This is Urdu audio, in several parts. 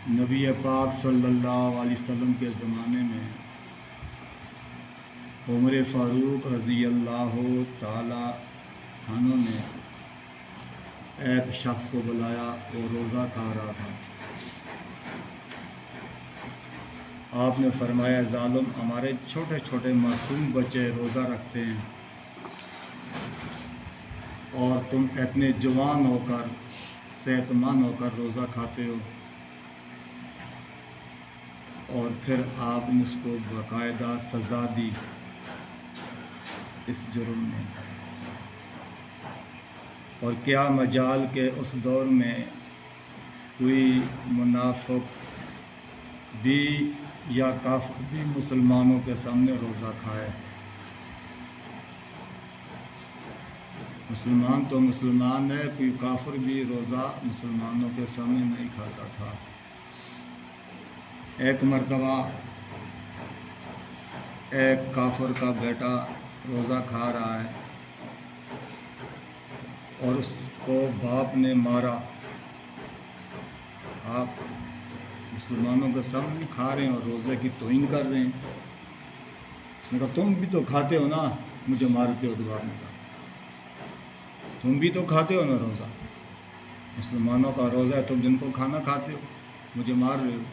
نبی پاک صلی اللہ علیہ وسلم کے زمانے میں عمر فاروق رضی اللہ تعالی عنہ نے ایک شخص کو بلایا، وہ روزہ کھا رہا تھا۔ آپ نے فرمایا، ظالم، ہمارے چھوٹے چھوٹے معصوم بچے روزہ رکھتے ہیں اور تم اتنے جوان ہو کر، صحت مند ہو کر روزہ کھاتے ہو، اور پھر آپ نے اس کو باقاعدہ سزا دی اس جرم میں۔ اور کیا مجال کہ اس دور میں کوئی منافق بھی یا کافر بھی مسلمانوں کے سامنے روزہ کھائے۔ مسلمان تو مسلمان ہے، کوئی کافر بھی روزہ مسلمانوں کے سامنے نہیں کھاتا تھا۔ ایک مرتبہ ایک کافر کا بیٹا روزہ کھا رہا ہے اور اس کو باپ نے مارا۔ آپ مسلمانوں کے سامنے کھا رہے ہیں اور روزے کی توہین کر رہے ہیں۔ اس نے کہا، تم بھی تو کھاتے ہو نا، مجھے مارتے ہو۔ دوبارہ نے کہا، تم بھی تو کھاتے ہو نا روزہ، مسلمانوں کا روزہ ہے، تم جن کو کھانا کھاتے ہو، مجھے مار رہے ہو۔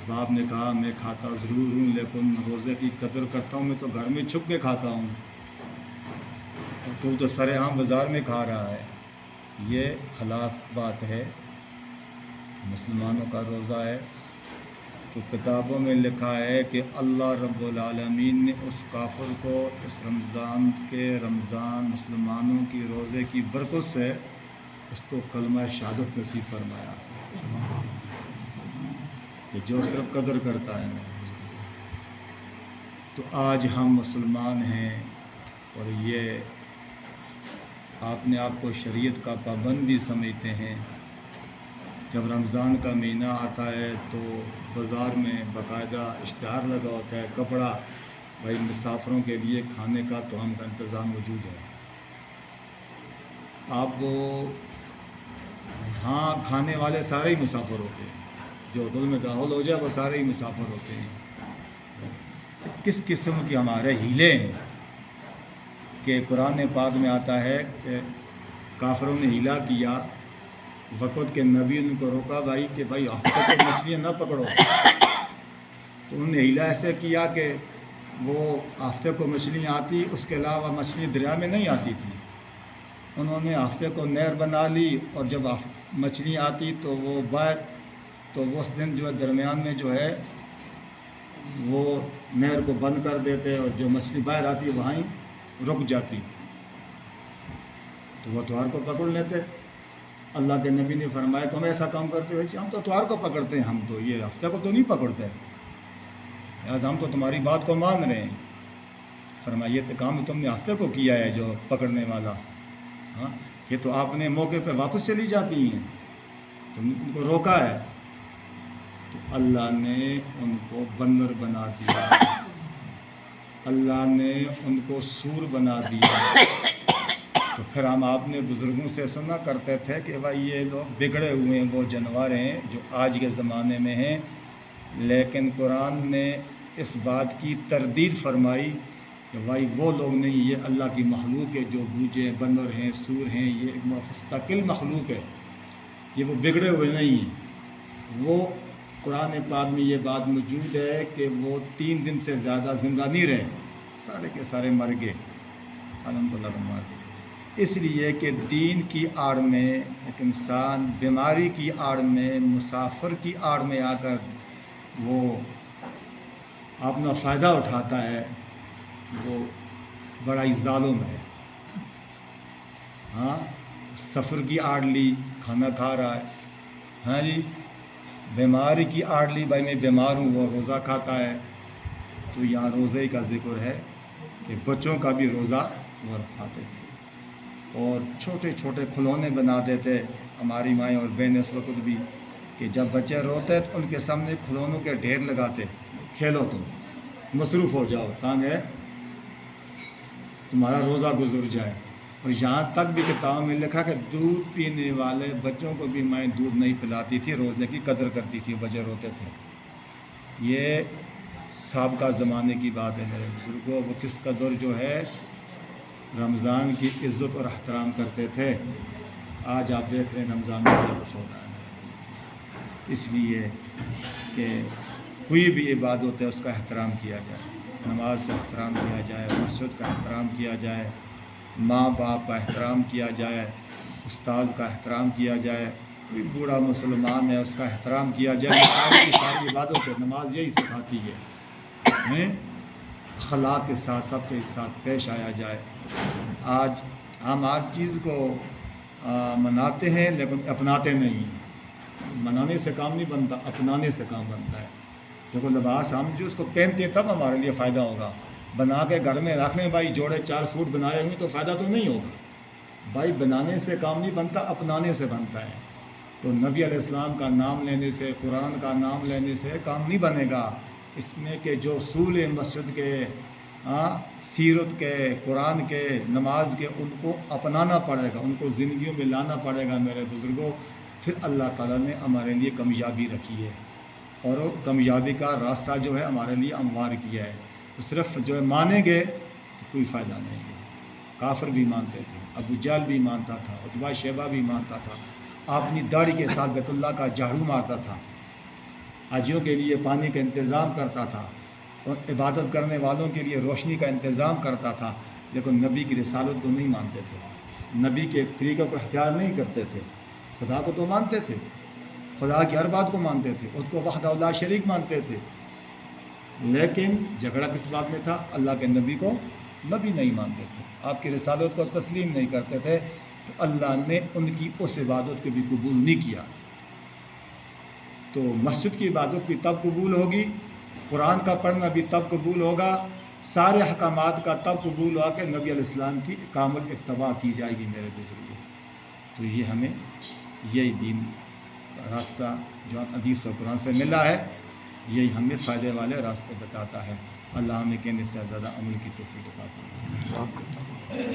باپ نے کہا، میں کھاتا ضرور ہوں لیکن روزے کی قدر کرتا ہوں، میں تو گھر میں چھپ کے کھاتا ہوں، اور تو سر عام بازار میں کھا رہا ہے۔ یہ خلاف بات ہے۔ مسلمانوں کا روزہ ہے تو کتابوں میں لکھا ہے کہ اللہ رب العالمین نے اس کافر کو اس رمضان مسلمانوں کی روزے کی برکت سے اس کو کلمہ شہادت نصیب فرمایا، کہ جو صرف قدر کرتا ہے۔ تو آج ہم مسلمان ہیں اور یہ آپ کو شریعت کا پابند بھی سمجھتے ہیں۔ جب رمضان کا مہینہ آتا ہے تو بازار میں باقاعدہ اشتہار لگا ہوتا ہے، کپڑا، بھائی مسافروں کے لیے کھانے کا طعام کا انتظام موجود ہے۔ آپ ہاں کھانے والے سارے ہی مسافر ہوتے ہیں، جو ہوٹل میں داخل ہو جائے وہ سارے ہی مسافر ہوتے ہیں۔ کس قسم کے ہمارے ہیلے ہیں کہ قرآن پاک میں آتا ہے کہ کافروں نے ہیلا کیا، وقت کے نبی ان کو روکا کہ بھائی ہفتے کو مچھلیاں نہ پکڑو، تو انہوں نے ہیلا ایسے کیا کہ وہ ہفتے کو مچھلیاں آتی، اس کے علاوہ مچھلیاں دریا میں نہیں آتی تھی۔ انہوں نے ہفتے کو نہر بنا لی، اور جب مچھلیاں آتی تو وہ اس دن جو ہے درمیان میں جو ہے وہ نہر کو بند کر دیتے، اور جو مچھلی باہر آتی وہاں ہی رک جاتی، تو وہ اتوار کو پکڑ لیتے۔ اللہ کے نبی نے فرمایا، تم ایسا کام کرتے ہو؟ ہم تو اتوار کو پکڑتے ہیں، ہم تو یہ ہفتے کو تو نہیں پکڑتے، لہٰذا ہم تو تمہاری بات کو مان رہے ہیں۔ فرمایا، یہ کام تم نے ہفتے کو کیا ہے جو پکڑنے والا، ہاں یہ تو آپ نے موقع پہ واپس چلی جاتی ہیں، تم ان کو روکا ہے۔ تو اللہ نے ان کو بندر بنا دیا، اللہ نے ان کو سور بنا دیا۔ تو پھر ہم آپ نے بزرگوں سے سنا کرتے تھے کہ بھائی یہ لوگ بگڑے ہوئے ہیں، وہ جانور ہیں جو آج کے زمانے میں ہیں، لیکن قرآن نے اس بات کی تردید فرمائی کہ بھائی وہ لوگ نہیں، یہ اللہ کی مخلوق ہے، جو بوجھے بندر ہیں، سور ہیں، یہ ایک مستقل مخلوق ہے، یہ وہ بگڑے ہوئے نہیں ہیں۔ وہ قرآن پاک میں یہ بات موجود ہے کہ وہ 3 دن سے زیادہ زندہ نہیں رہے، سارے کے سارے مر گئے، الحمدللہ مر گئے۔ اس لیے کہ دین کی آڑ میں ایک انسان بیماری کی آڑ میں، مسافر کی آڑ میں آ کر وہ اپنا فائدہ اٹھاتا ہے، وہ بڑا ہی ظالم ہے۔ ہاں سفر کی آڑ لی، کھانا کھا رہا ہے، ہاں جی، بیماری کی آڑ لی، بھائی میں بیمار ہوں، وہ روزہ کھاتا ہے۔ تو یہاں روزے کا ذکر ہے کہ بچوں کا بھی روزہ وہ رکھاتے تھے، اور چھوٹے چھوٹے کھلونے بنا دیتے ہماری مائیں اور بہنیں اس وقت بھی، کہ جب بچے روتے تو ان کے سامنے کھلونوں کے ڈھیر لگاتے، کھیلو تم، مصروف ہو جاؤ تاکہ تمہارا روزہ گزر جائے۔ اور یہاں تک بھی کتابوں میں لکھا کہ دودھ پینے والے بچوں کو بھی میں دودھ نہیں پلاتی تھی، روزے کی قدر کرتی تھی، وجہ روتے تھے۔ یہ سابقہ زمانے کی بات ہے میرے بزرگوں، وہ کس قدر جو ہے رمضان کی عزت اور احترام کرتے تھے۔ آج آپ دیکھ رہے ہیں رمضان میں کیا کچھ ہو رہا ہے۔ اس لیے کہ کوئی بھی عبادت ہے اس کا احترام کیا جائے، نماز کا احترام کیا جائے، مسجد کا احترام کیا جائے، ماں باپ کا احترام کیا جائے، استاد کا احترام کیا جائے، کوئی بوڑھا مسلمان ہے اس کا احترام کیا جائے۔ ساری عبادت ہے، نماز یہی سکھاتی ہے، اخلاق کے ساتھ سب کے ساتھ پیش آیا جائے۔ آج ہم ہر چیز کو مناتے ہیں لیکن اپناتے نہیں ہیں۔ منانے سے کام نہیں بنتا، اپنانے سے کام بنتا ہے۔ دیکھو لباس ہم جو اس کو پہنتے ہیں تب ہمارے لیے فائدہ ہوگا، بنا کے گھر میں رکھ لیں بھائی جوڑے 4 سوٹ بنائے ہوئے تو فائدہ تو نہیں ہوگا بھائی، بنانے سے کام نہیں بنتا، اپنانے سے بنتا ہے۔ تو نبی علیہ السلام کا نام لینے سے، قرآن کا نام لینے سے کام نہیں بنے گا، اس میں کہ جو اصول مسجد کے، سیرت کے، قرآن کے، نماز کے، ان کو اپنانا پڑے گا، ان کو زندگیوں میں لانا پڑے گا میرے بزرگوں۔ پھر اللہ تعالیٰ نے ہمارے لیے کامیابی رکھی ہے اور کامیابی کا راستہ جو ہے ہمارے لیے ہموار کیا ہے۔ تو صرف جو ہے مانیں گے تو کوئی فائدہ نہیں ہے۔ کافر بھی مانتے تھے، ابو جہل بھی مانتا تھا، عتبہ شیبہ بھی مانتا تھا، اپنی داڑھی کے ساتھ بیت اللہ کا جھاڑو مارتا تھا، حاجیوں کے لیے پانی کا انتظام کرتا تھا اور عبادت کرنے والوں کے لیے روشنی کا انتظام کرتا تھا، لیکن نبی کی رسالت تو نہیں مانتے تھے، نبی کے طریقوں کو اختیار نہیں کرتے تھے۔ خدا کو تو مانتے تھے، خدا کی ہر بات کو مانتے تھے، اس کو وحدہ لا شریک مانتے تھے، لیکن جھگڑا کس بات میں تھا؟ اللہ کے نبی کو نبی نہیں مانتے تھے، آپ کی رسالت کو تسلیم نہیں کرتے تھے، تو اللہ نے ان کی اس عبادت کو بھی قبول نہیں کیا۔ تو مسجد کی عبادت بھی تب قبول ہوگی، قرآن کا پڑھنا بھی تب قبول ہوگا، سارے احکامات کا تب قبول ہوا کہ نبی علیہ السلام کی کامل اتباع کی جائے گی میرے بزرگوں۔ تو یہ ہمیں یہی دین کا راستہ جو حدیث و قرآن سے ملا ہے، یہی ہمیں فائدے والے راستے بتاتا ہے۔ اللہ ہمیں کہنے سے زیادہ عمل کی توفیق عطا فرمائے۔